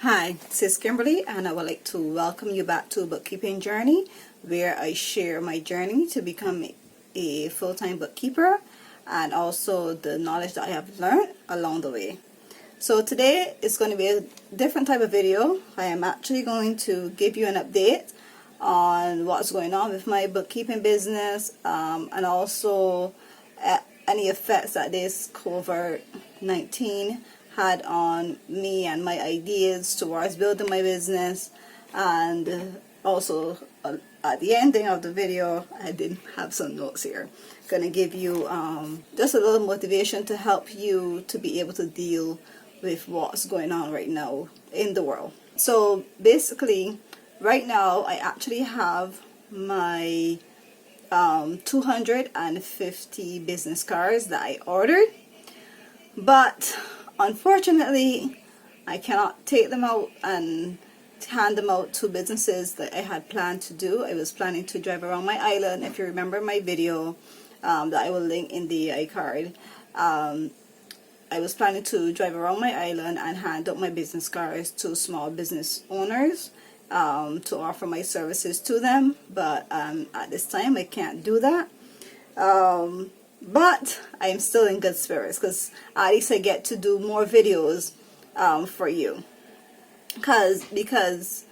Hi, this is Kimberly, and I would like to welcome you back to Bookkeeping Journey, where I share my journey to become a full-time bookkeeper and also the knowledge that I have learned along the way. So today is going to be a different type of video. I am actually going to give you an update on what's going on with my bookkeeping business and also any effects that this COVID-19 had on me and my ideas towards building my business. And also at the ending of the video, I did have some notes here. Gonna give you just a little motivation to help you to be able to deal with what's going on right now in the world. So basically right now I actually have my 250 business cards that I ordered, but unfortunately I cannot take them out and hand them out to businesses that I had planned to do. I was planning to drive around my island. If you remember my video that I will link in the iCard, I was planning to drive around my island and hand out my business cards to small business owners to offer my services to them, but at this time I can't do that. But I am still in good spirits because at least I get to do more videos for you. Because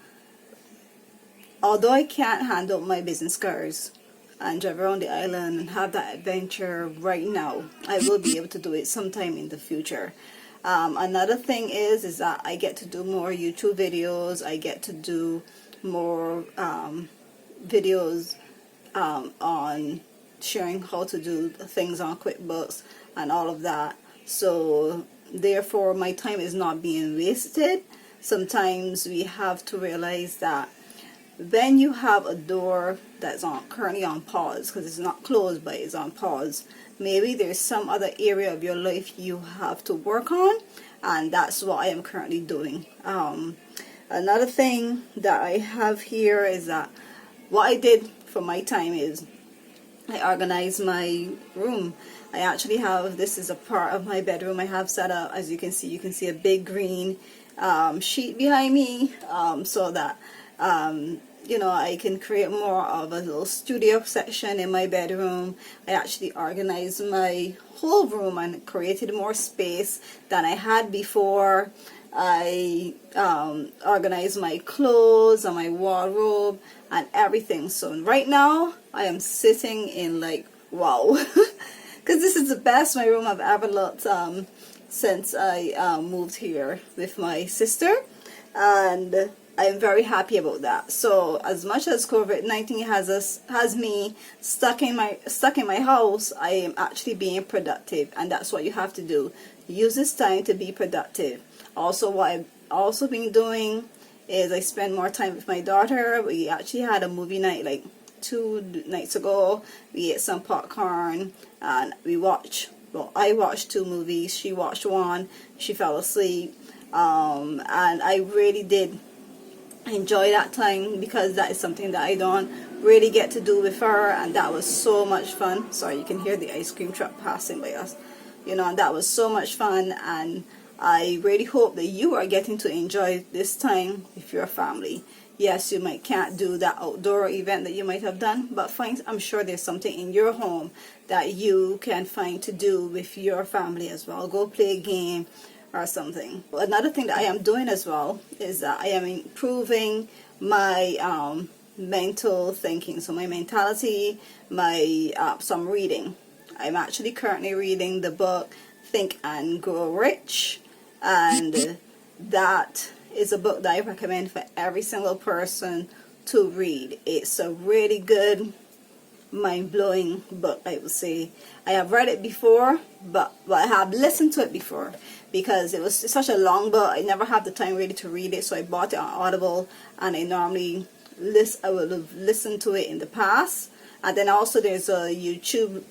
although I can't handle my business cards and drive around the island and have that adventure right now, I will be able to do it sometime in the future. Another thing is that I get to do more YouTube videos. I get to do more videos on sharing how to do things on QuickBooks and all of that. So therefore my time is not being wasted. Sometimes we have to realize that when you have a door that's currently on pause, because it's not closed but it's on pause, maybe there's some other area of your life you have to work on, and that's what I am currently doing. Another thing that I have here is that what I did for my time is I organized my room. I actually have, this is a part of my bedroom I have set up. As you can see a big green sheet behind me, so that you know, I can create more of a little studio section in my bedroom. I actually organized my whole room and created more space than I had before. I organized my clothes and my wardrobe and everything. So right now I am sitting in like, wow, because this is the best my room I've ever looked since I moved here with my sister, and I'm very happy about that. So as much as COVID-19 has me stuck in my house, I am actually being productive, and that's what you have to do. Use this time to be productive. Also, what I've also been doing is I spend more time with my daughter. We actually had a movie night like 2 nights ago. We ate some popcorn and we watched, well, I watched 2 movies. She watched 1. She fell asleep, and I really did enjoy that time because that is something that I don't really get to do with her, and that was so much fun. Sorry, you can hear the ice cream truck passing by us, you know, and that was so much fun, and I really hope that you are getting to enjoy this time with your family. Yes, you can't do that outdoor event that you might have done, but I'm sure there's something in your home that you can find to do with your family as well. Go play a game or something. Another thing that I am doing as well is that I am improving my mental thinking, so my mentality, my some reading. I'm actually currently reading the book Think and Grow Rich, and that is a book that I recommend for every single person to read. It's a really good, mind-blowing book, I would say. I have read it before, but I have listened to it before because it was such a long book. I never have the time really to read it, so I bought it on Audible, and I normally I would have listened to it in the past. And then also there's a YouTube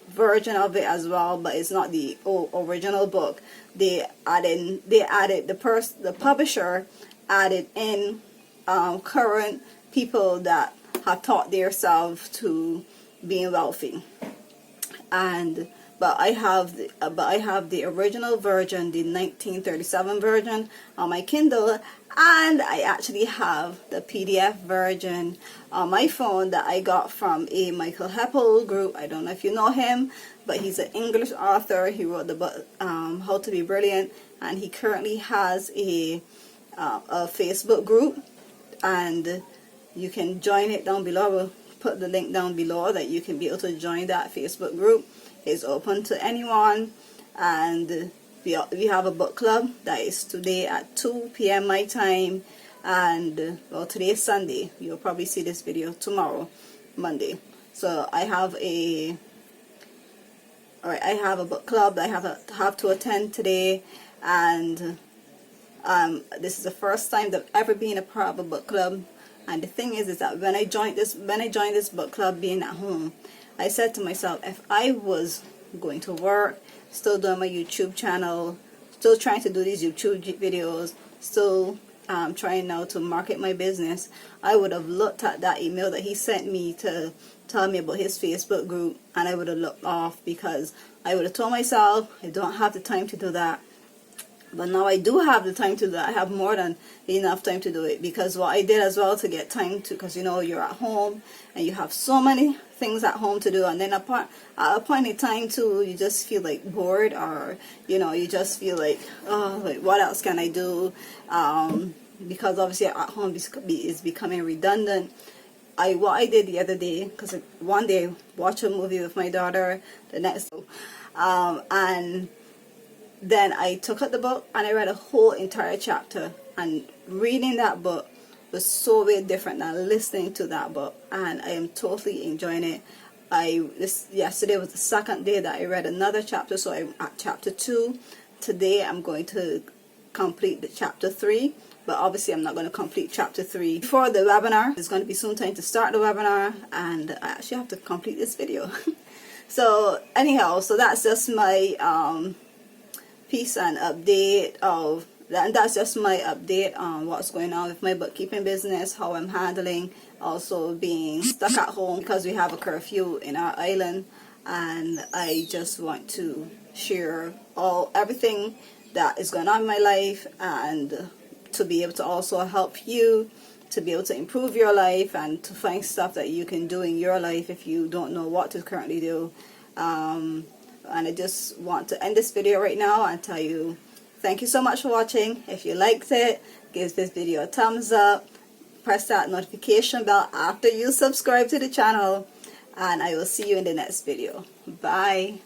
version of it as well, but it's not the original book. They added the publisher added in current people that have taught themselves to being wealthy, and but I have the original version, the 1937 version on my Kindle, and I actually have the PDF version on my phone that I got from a Michael Heppel group. I don't know if you know him, but he's an English author. He wrote the book How to Be Brilliant, and he currently has a Facebook group, and you can join it down below. I will put the link down below that you can be able to join that Facebook group. It's open to anyone, and we have a book club that is today at 2 p.m. my time, and well, today is Sunday. You'll probably see this video tomorrow, Monday. So I have a book club that I have to attend today, and this is the first time that I've ever been a part of a book club. And the thing is that when I joined this book club, being at home, I said to myself, if I was going to work, still doing my YouTube channel, still trying to do these YouTube videos, still trying now to market my business, I would have looked at that email that he sent me to tell me about his Facebook group, and I would have looked off, because I would have told myself I don't have the time to do that. But now I do have the time to do that. I have more than enough time to do it, because what I did as well to get time to, because you know you're at home and you have so many things at home to do, and then at a point in time too, you just feel like bored, or you know, you just feel like, oh, like what else can I do? Because obviously at home is becoming redundant. What I did the other day, because one day watch a movie with my daughter, the next and then I took out the book and I read a whole entire chapter, and reading that book was so very different than listening to that book, and I am totally enjoying it. Yesterday was the second day that I read another chapter, so I'm at chapter 2. Today I'm going to complete the chapter 3, but obviously I'm not going to complete chapter 3 before the webinar. It's going to be soon time to start the webinar, and I actually have to complete this video. So anyhow, so that's just my piece and update and that's just my update on what's going on with my bookkeeping business, how I'm handling also being stuck at home because we have a curfew in our island. And I just want to share everything that is going on in my life, and to be able to also help you to be able to improve your life and to find stuff that you can do in your life if you don't know what to currently do. And I just want to end this video right now and tell you thank you so much for watching. If you liked it, give this video a thumbs up, press that notification bell after you subscribe to the channel, and I will see you in the next video. Bye.